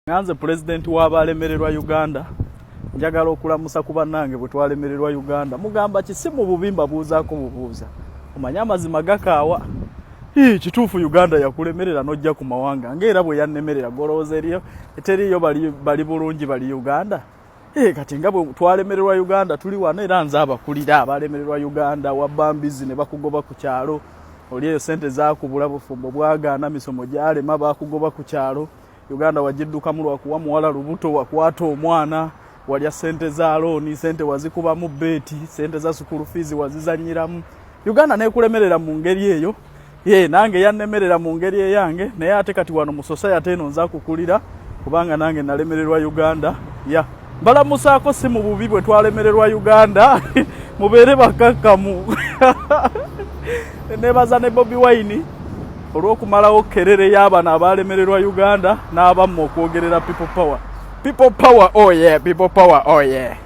Nganze president w'abalemererwa Uganda njagala okulamusa ku bannange bwe twalemererwa Uganda mugamba kisimu bubimba buuzaako bubuuza omanya amazima gakaawa kituufu Uganda yakulemerera nojja ku mawanga ng'era bwe yannemerera golowooza eriyo eteriyo bali bulungi bali Uganda kati nga bwe twalemererwa Uganda tuli wano era nze abakulira abalemererwa Uganda wabbambizi ne bakugoba ku kyalo oli eyo sente zaakubula bufumbo bwagaana misomo gyalema bakugoba ku kyalo Uganda wajiddukamu lwakuwa muwala lubuto wakwata omwana walya sente za looni sente wazikuba mu beti sente za school fees wazizanyiramu Uganda nekulemerera mu ngeri eyo nange yannemerera mu ngeri eyange naye ate kati wano mu society eno nza kukulira kubanga nange nalemererwa Uganda mbalamusaako si mu bubi bwe twalemererwa Uganda mubeere bakakkamu nebaza ne Bobi Wine olw'okumalawo kerere y'abaana abalemererwa Uganda n'abamu okwogerera people power oh yeah, people power oh yeah.